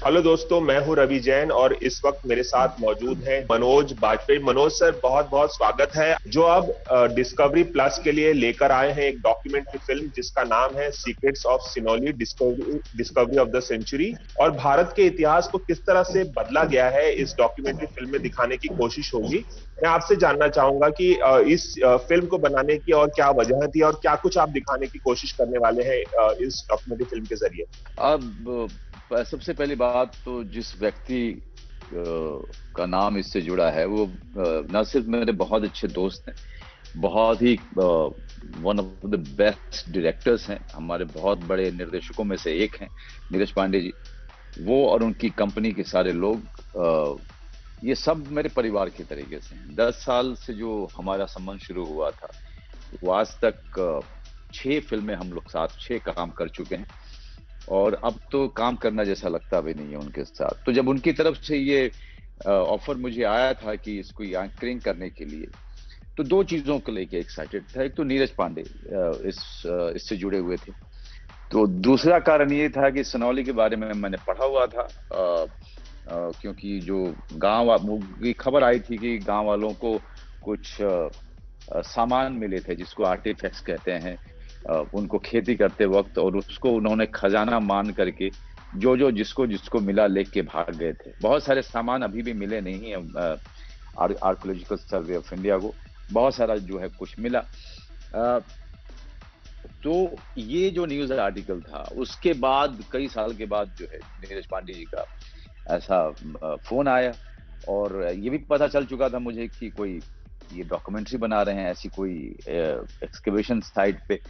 Hello दोस्तों, मैं हूं रवि जैन और इस वक्त मेरे साथ मौजूद हैं मनोज बाजपेयी। मनोज सर, बहुत बहुत स्वागत है। जो अब डिस्कवरी प्लस के लिए लेकर आए हैं एक डॉक्यूमेंट्री फिल्म जिसका नाम है secrets of Sinauli, discovery discovery of the century. और भारत के इतिहास को किस तरह से बदला गया है इस डॉक्यूमेंट्री फिल्म में दिखाने की कोशिश होगी। मैं आपसे जानना चाहूंगा कि इस फिल्म को बनाने की और क्या वजह थी और क्या कुछ आप दिखाने की कोशिश करने वाले हैं इस डॉक्यूमेंट्री फिल्म के जरिए। अब सबसे पहली बात तो जिस व्यक्ति का नाम इससे जुड़ा है वो न सिर्फ मेरे बहुत अच्छे दोस्त हैं, बहुत ही one of the best directors हैं, हमारे बहुत बड़े निर्देशकों में से एक हैं नीरज पांडे जी। वो और उनकी कंपनी के सारे लोग, ये सब मेरे परिवार के तरीके से हैं। 10 साल से जो हमारा संबंध शुरू हुआ था वो आज तक 6 फिल्में हम लोग साथ 6 काम कर चुके हैं और अब तो काम करना जैसा लगता भी नहीं है उनके साथ। तो जब उनकी तरफ से ये ऑफर मुझे आया था कि इसको एंकरिंग करने के लिए, तो 2 चीजों को लेके एक्साइटेड था। एक तो नीरज पांडे इससे जुड़े हुए थे, तो दूसरा कारण ये था कि सनौली के बारे में मैंने पढ़ा हुआ था, क्योंकि जो गांव की खबर आई थी कि गांव वालों को कुछ सामान मिले थे जिसको आर्टिफैक्ट्स कहते हैं, उनको खेती करते वक्त, और उसको उन्होंने खजाना मान करके जो जिसको जिसको मिला लेके के भाग गए थे। बहुत सारे सामान अभी भी मिले नहीं है आर्कियोलॉजिकल सर्वे ऑफ इंडिया को, बहुत सारा जो है कुछ मिला। तो ये जो न्यूज आर्टिकल था उसके बाद कई साल के बाद जो है नीरज पांडे जी का ऐसा फोन आया और ये भी पता चल चुका था मुझे कि कोई ये डॉक्यूमेंट्री बना रहे हैं ऐसी कोई एक्सकेवेशन साइट पे।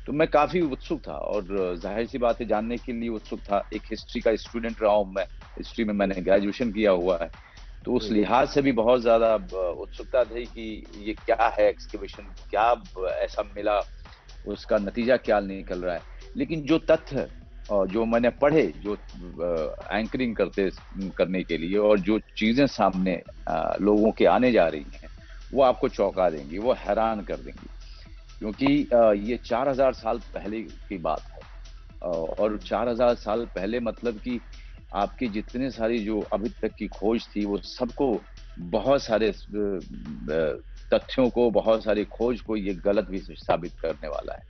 तो मैं काफी उत्सुक था और जाहिर सी बात है जानने के लिए उत्सुक था। एक हिस्ट्री का स्टूडेंट रहा हूं मैं, हिस्ट्री में मैंने ग्रेजुएशन किया हुआ है, तो उस लिहाज से भी बहुत ज्यादा उत्सुकता थी कि ये क्या है एक्सकेवेशन, क्या ऐसा मिला, उसका नतीजा क्या निकल रहा है। लेकिन जो तथ्य जो मैंने पढ़े, जो एंकरिंग करने के लिए, और जो चीजें सामने लोगों के आने जा रही हैं, वो आपको चौंका देंगी, वो हैरान कर देंगी। क्योंकि ये 4000 साल पहले की बात है और 4000 साल पहले मतलब कि आपकी जितने सारी जो अभी तक की खोज थी वो सबको, बहुत सारे तथ्यों को, बहुत सारी खोज को ये गलत भी साबित करने वाला है।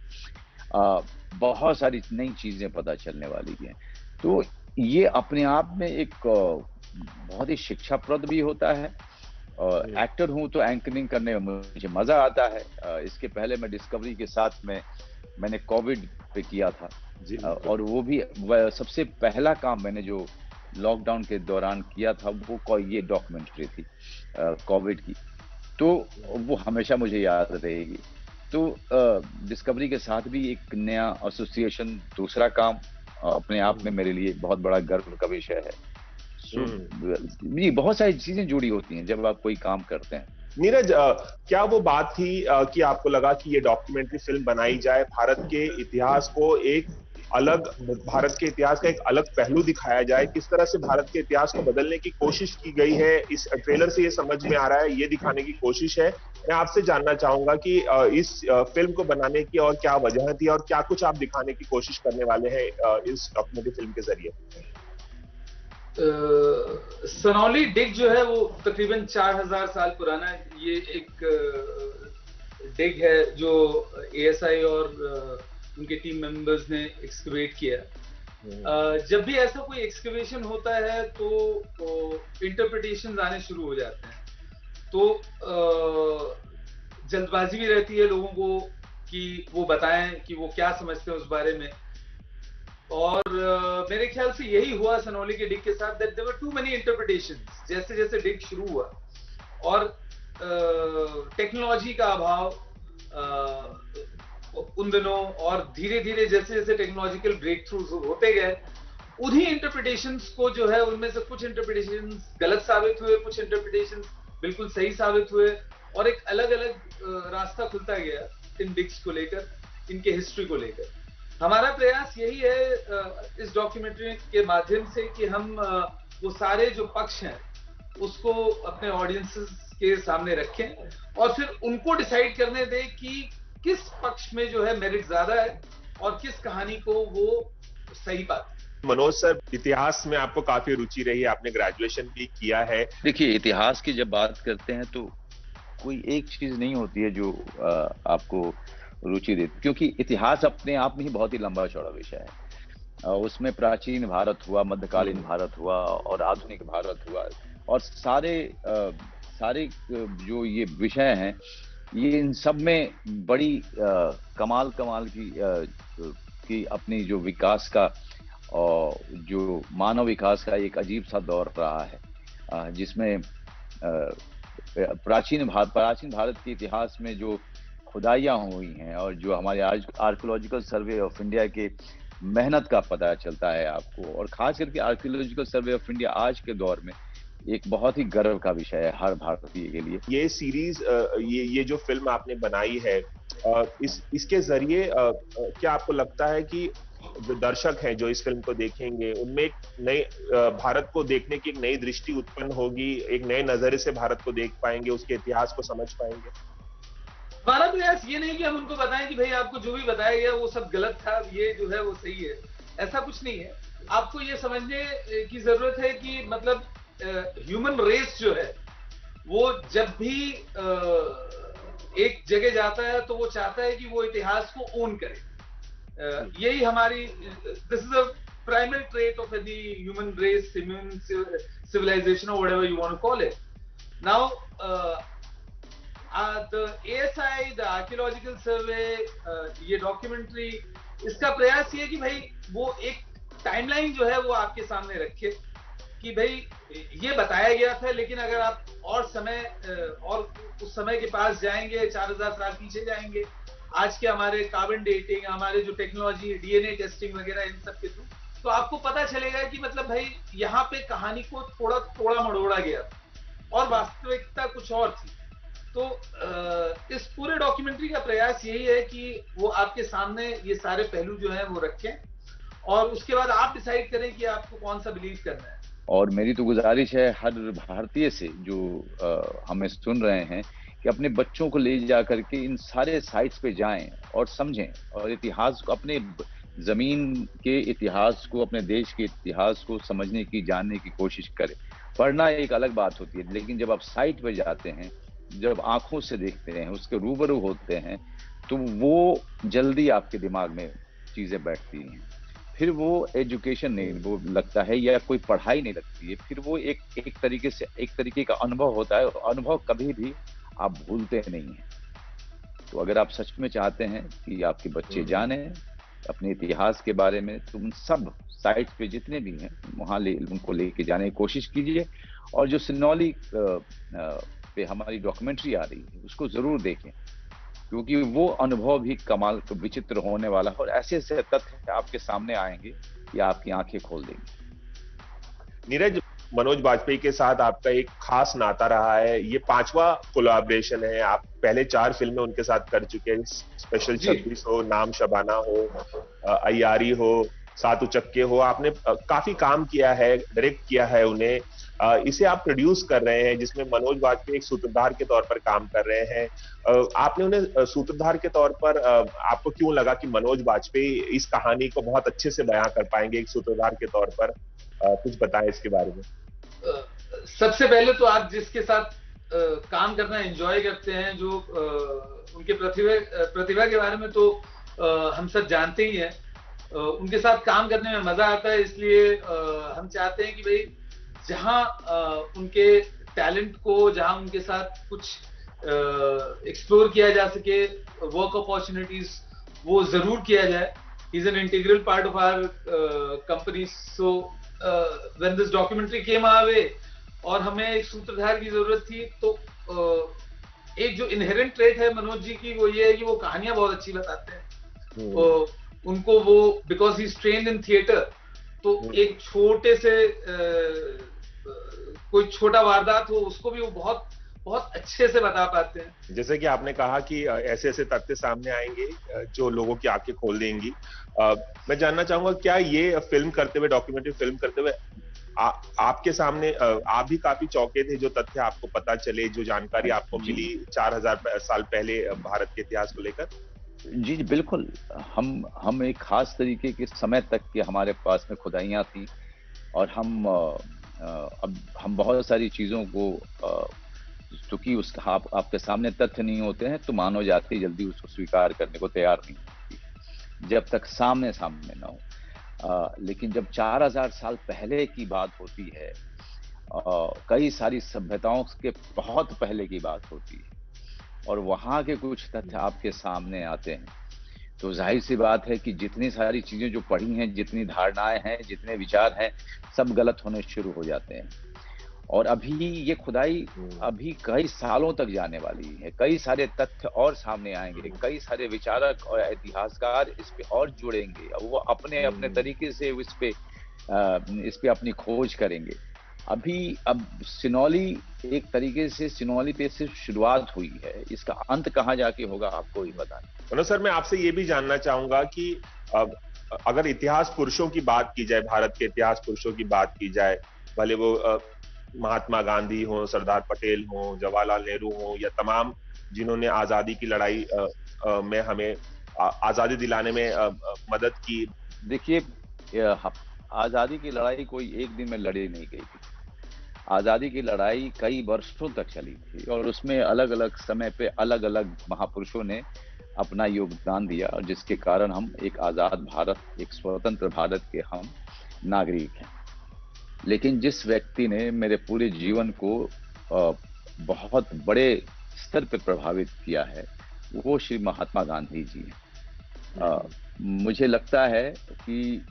बहुत सारी नई चीजें पता चलने वाली हैं। तो ये अपने आप में एक बहुत ही शिक्षाप्रद भी होता है। एक्टर हूं तो एंकरिंग करने में मुझे मजा आता है। इसके पहले मैं डिस्कवरी के साथ में मैंने कोविड पे किया था जी। और वो भी सबसे पहला काम मैंने जो लॉकडाउन के दौरान किया था वो ये डॉक्यूमेंट्री थी कोविड की, तो वो हमेशा मुझे याद रहेगी। तो डिस्कवरी के साथ भी एक नया एसोसिएशन, दूसरा काम अपने आप में मेरे लिए बहुत बड़ा गर्व का विषय है। जी, बहुत सारी चीजें जुड़ी होती हैं जब आप कोई काम करते हैं। नीरज, क्या वो बात थी कि आपको लगा कि ये डॉक्यूमेंट्री फिल्म बनाई जाए, भारत के इतिहास को एक अलग, भारत के इतिहास का एक अलग पहलू दिखाया जाए, किस तरह से भारत के इतिहास को बदलने की कोशिश की गई है, इस ट्रेलर से ये समझ में आ रहा है, ये दिखाने की कोशिश है। मैं आपसे जानना चाहूंगा कि इस फिल्म को बनाने की और क्या वजह थी और क्या कुछ आप दिखाने की कोशिश करने वाले हैं इस डॉक्यूमेंट्री फिल्म के जरिए। सनौली डिग जो है वो तकरीबन 4000 साल पुराना है। ये एक डिग है जो एएसआई और उनके टीम मेंबर्स ने एक्सकवेट किया। जब भी ऐसा कोई एक्सकवेशन होता है तो इंटरप्रिटेशंस आने शुरू हो जाते हैं। तो जल्दबाजी भी रहती है लोगों को कि वो बताएं कि वो क्या समझते हैं उस बारे में। और मेरे ख्याल से यही हुआ सनौली के डिग के साथ, that there were too many interpretations. जैसे जैसे डिग शुरू हुआ और टेक्नोलॉजी का अभाव उन दिनों, और धीरे धीरे जैसे जैसे टेक्नोलॉजिकल ब्रेक थ्रूज होते गए, उन्हीं इंटरप्रिटेशंस को जो है उनमें से कुछ इंटरप्रिटेशंस गलत साबित हुए, कुछ इंटरप्रिटेशंस बिल्कुल सही साबित हुए, और एक अलग अलग रास्ता खुलता गया इन डिग्स को लेकर, इनके हिस्ट्री को लेकर। हमारा प्रयास यही है इस डॉक्यूमेंट्री के माध्यम से कि हम वो सारे जो पक्ष हैं उसको अपने ऑडियंसेस के सामने रखें और फिर उनको डिसाइड करने दें कि किस पक्ष में जो है मेरिट ज्यादा है और किस कहानी को वो सही पाते। मनोज सर, इतिहास में आपको काफी रुचि रही है, आपने ग्रेजुएशन भी किया है। देखिए, इतिहास की जब बात करते हैं तो कोई एक चीज नहीं होती है जो आपको रुचि देती, क्योंकि इतिहास अपने आप में ही बहुत ही लंबा चौड़ा विषय है। उसमें प्राचीन भारत हुआ, मध्यकालीन भारत हुआ और आधुनिक भारत हुआ, और सारे जो ये विषय हैं, ये इन सब में बड़ी कमाल की अपनी जो विकास का और जो मानव विकास का एक अजीब सा दौर रहा है, जिसमें प्राचीन भारत के इतिहास में जो खुदाइयाँ हुई हैं और जो हमारे आर्कियोलॉजिकल सर्वे ऑफ इंडिया के मेहनत का पता चलता है आपको, और खास करके आर्कियोलॉजिकल सर्वे ऑफ इंडिया आज के दौर में एक बहुत ही गर्व का विषय है हर भारतीय के लिए। ये सीरीज, ये जो फिल्म आपने बनाई है, इसके जरिए क्या आपको लगता है कि जो दर्शक हैं जो इस फिल्म को देखेंगे, उनमें एक नई भारत को देखने की एक नई दृष्टि उत्पन्न होगी, एक नए नजरिए से भारत को देख पाएंगे, उसके इतिहास को समझ पाएंगे? हमारा प्रयास ये नहीं कि हम उनको बताएं कि भाई आपको जो भी बताया गया वो सब गलत था, ये जो है वो सही है, ऐसा कुछ नहीं है। आपको ये समझने की जरूरत है कि मतलब ह्यूमन रेस जो है वो जब भी एक जगह जाता है तो वो चाहता है कि वो इतिहास को ओन करे। यही हमारी, this is a primary trait of any human race, human civilization or whatever you want to call it. Now, the ASI, the Archaeological Survey, ये डॉक्यूमेंट्री, इसका प्रयास ये है कि भाई वो एक टाइमलाइन जो है वो आपके सामने रखे कि भाई ये बताया गया था, लेकिन अगर आप और समय और उस समय के पास जाएंगे, 4000 साल पीछे जाएंगे, आज के हमारे कार्बन डेटिंग, हमारे जो टेक्नोलॉजी, डीएनए टेस्टिंग वगैरह, इन सब के थ्रू तो आपको पता चलेगा कि मतलब भाई यहाँ पे कहानी को थोड़ा थोड़ा मड़ोड़ा गया और वास्तविकता कुछ और थी। तो इस पूरे डॉक्यूमेंट्री का प्रयास यही है कि वो आपके सामने ये सारे पहलू जो हैं वो रखें और उसके बाद आप डिसाइड करें कि आपको कौन सा बिलीव करना है। और मेरी तो गुजारिश है हर भारतीय से जो हमें सुन रहे हैं कि अपने बच्चों को ले जा करके इन सारे साइट्स पे जाएं और समझें और इतिहास को, अपने जमीन के इतिहास को, अपने देश के इतिहास को समझने की, जानने की कोशिश करें। पढ़ना एक अलग बात होती है, लेकिन जब आप साइट पे जाते हैं, जब आंखों से देखते हैं, उसके रूबरू होते हैं, तो वो जल्दी आपके दिमाग में चीजें बैठती हैं। फिर वो एजुकेशन नहीं वो लगता है या कोई पढ़ाई नहीं लगती है, फिर वो एक तरीके का अनुभव होता है, और अनुभव कभी भी आप भूलते नहीं हैं। तो अगर आप सच में चाहते हैं कि आपके बच्चे जाने अपने इतिहास के बारे में, तो उन सब साइट्स पे जितने भी हैं वहाँ उनको लेके जाने की कोशिश कीजिए। और जो सिनौली पे हमारी डॉक्यूमेंट्री आ रही है उसको जरूर देखें, क्योंकि वो अनुभव भी कमाल विचित्र होने वाला है और ऐसे ऐसे तथ्य आपके सामने आएंगे कि आपकी आंखें खोल देंगे। नीरज, मनोज बाजपेयी के साथ आपका एक खास नाता रहा है, ये 5वां कोलैबोरेशन है। आप पहले 4 फिल्में उनके साथ कर चुके हैं, स्पेशल 26 हो, नाम शबाना हो, अय्यारी हो, 7 उचक्के हो, आपने काफी काम किया है, डायरेक्ट किया है उन्हें। इसे आप प्रोड्यूस कर रहे हैं, जिसमें मनोज बाजपेयी एक सूत्रधार के तौर पर काम कर रहे हैं। आपने उन्हें सूत्रधार के तौर पर, आपको क्यों लगा कि मनोज बाजपेयी इस कहानी को बहुत अच्छे से बयां कर पाएंगे एक सूत्रधार के तौर पर? कुछ बताएं इसके बारे में। सबसे पहले तो आप जिसके साथ काम करना एंजॉय करते हैं, जो उनके प्रतिभा के बारे में तो हम सब जानते ही हैं, उनके साथ काम करने में मजा आता है। इसलिए हम चाहते हैं कि भाई जहां उनके टैलेंट को, जहां उनके साथ कुछ एक्सप्लोर किया जा सके, वर्क अपॉर्चुनिटीज, वो जरूर किया जाए। He is an integral part of our company. So when this documentary came our way और हमें एक सूत्रधार की जरूरत थी, तो एक जो इनहेरेंट ट्रेट है मनोज जी की, वो ये है कि वो कहानियां बहुत अच्छी बताते हैं। तो उनको वो, because he is trained in theatre, तो एक छोटे से कोई छोटा वारदात हो उसको भी वो बहुत बहुत अच्छे से बता पाते हैं। जैसे कि आपने कहा कि ऐसे ऐसे तथ्य सामने आएंगे जो लोगों की आंखें खोल देंगी। मैं जानना चाहूंगा, क्या ये फिल्म करते हुए, डॉक्यूमेंट्री फिल्म करते हुए, आपके सामने आप भी काफी चौंके थे जो तथ्य आपको पता चले, जो जानकारी आपको मिली 4000 साल पहले भारत के इतिहास को लेकर? जी, जी, बिल्कुल। हम एक खास तरीके के समय तक के हमारे पास में खुदाइयाँ थी और अब हम बहुत सारी चीज़ों को चूँकि उसका आपके सामने तथ्य नहीं होते हैं, तो मानव जाति जल्दी उसको स्वीकार करने को तैयार नहीं होती, जब तक सामने-सामने ना हो। लेकिन जब 4000 साल पहले की बात होती है, कई सारी सभ्यताओं के बहुत पहले की बात होती है और वहाँ के कुछ तथ्य आपके सामने आते हैं, तो ज़ाहिर-सी बात है कि जितनी सारी चीज़ें जो पढ़ी हैं, जितनी धारणाएँ हैं, जितने विचार हैं, सब गलत होने शुरू हो जाते हैं। और अभी ये खुदाई अभी कई सालों तक जाने वाली है, कई सारे तथ्य और सामने आएँगे, कई सारे विचारक और इतिहासकार इस पे और जुड़ेंगे, वो अपने-अपने तरीके से इस पे अपनी खोज करेंगे। अब सिनौली एक तरीके से सिनौली पे सिर्फ शुरुआत हुई है, इसका अंत कहाँ जाके होगा आपको ही पता नहीं। मनोज सर, मैं आपसे ये भी जानना चाहूंगा कि अगर इतिहास पुरुषों की बात की जाए, भारत के इतिहास पुरुषों की बात की जाए, भले वो महात्मा गांधी हो, सरदार पटेल हो, जवाहरलाल नेहरू हो, या तमाम जिन्होंने आजादी की लड़ाई में हमें आजादी दिलाने में मदद की। देखिए, आजादी की लड़ाई कोई एक दिन में लड़ी नहीं गई थी। आजादी की लड़ाई कई वर्षों तक चली थी और उसमें अलग-अलग समय पे अलग-अलग महापुरुषों ने अपना योगदान दिया और जिसके कारण हम एक आजाद भारत, एक स्वतंत्र भारत के हम नागरिक हैं। लेकिन जिस व्यक्ति ने मेरे पूरे जीवन को बहुत बड़े स्तर पे प्रभावित किया है, वो श्री महात्मा गांधी जी हैं। मुझे लगता है कि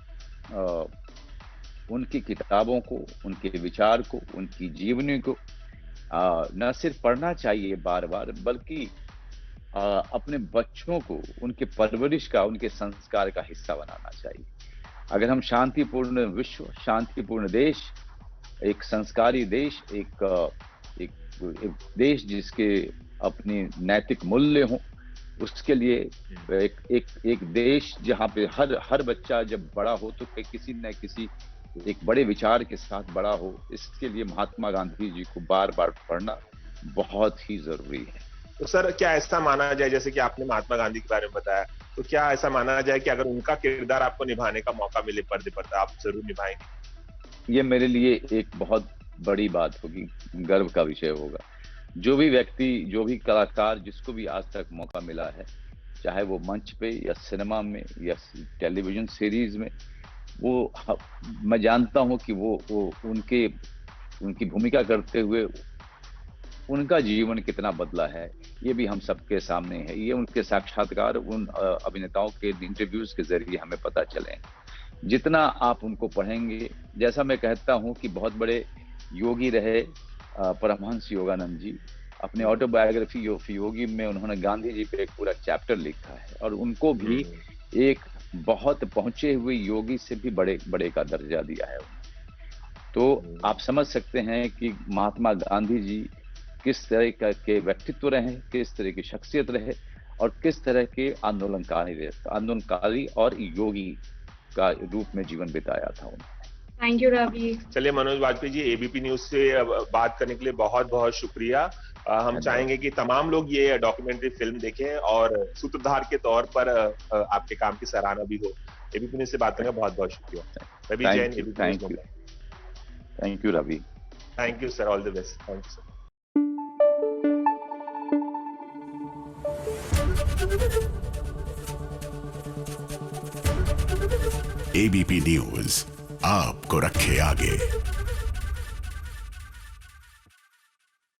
उनकी किताबों को, उनके विचार को, उनकी जीवनी को न सिर्फ पढ़ना चाहिए बार-बार, बल्कि अपने बच्चों को उनके परवरिश का, उनके संस्कार का हिस्सा बनाना चाहिए। अगर हम शांतिपूर्ण विश्व, शांतिपूर्ण देश, एक संस्कारी देश, एक देश जिसके अपने नैतिक मूल्य हों, उसके लिए एक देश जहाँ पे हर बच्चा जब बड़ा हो तो किसी न किसी एक बड़े विचार के साथ बड़ा हो, इसके लिए महात्मा गांधी जी को बार-बार पढ़ना बहुत ही जरूरी है। तो सर, क्या ऐसा माना जाए, जैसे कि आपने महात्मा गांधी के बारे में बताया, तो क्या ऐसा माना जाए कि अगर उनका किरदार आपको निभाने का मौका मिले पर्दे पर, तो आप जरूर निभाएंगे? ये मेरे लिए एक बहुत बड़ी बात होगी, गर्व का विषय होगा। जो भी व्यक्ति, जो भी कलाकार, जिसको भी आज तक मौका मिला है, चाहे वो मंच पे या सिनेमा में या टेलीविजन सीरीज में, मैं जानता हूं कि वो उनकी भूमिका करते हुए उनका जीवन कितना बदला है, ये भी हम सबके सामने है। ये उनके साक्षात्कार उन अभिनेताओं के इंटरव्यूज के जरिए हमें पता चले। जितना आप उनको पढ़ेंगे, जैसा मैं कहता हूं कि बहुत बड़े योगी रहे परमहंस योगानंद जी, अपने ऑटोबायोग्राफी योगी में उन्होंने गांधी जी पे एक पूरा चैप्टर लिखा है और उनको भी एक बहुत पहुंचे हुए योगी से भी बड़े का दर्जा दिया है। तो आप समझ सकते हैं कि महात्मा गांधी जी किस तरह के व्यक्तित्व रहे, किस तरह की शख्सियत रहे और किस तरह के आंदोलनकारी और योगी का रूप में जीवन बिताया था उन्होंने। Thank you Ravi. चलिए मनोज बाजपेयी जी, एबीपी न्यूज से बात करने के लिए बहुत बहुत शुक्रिया। हम चाहेंगे कि तमाम लोग ये डॉक्यूमेंट्री फिल्म देखें और सूत्रधार के तौर पर आपके काम की सराहना भी हो। एबीपी न्यूज से बात करने का बहुत बहुत शुक्रिया। Ravi Jain, ABP news. Thank you Ravi. Thank you sir, all the best. Thank you sir. ABP news आपको रखे आगे।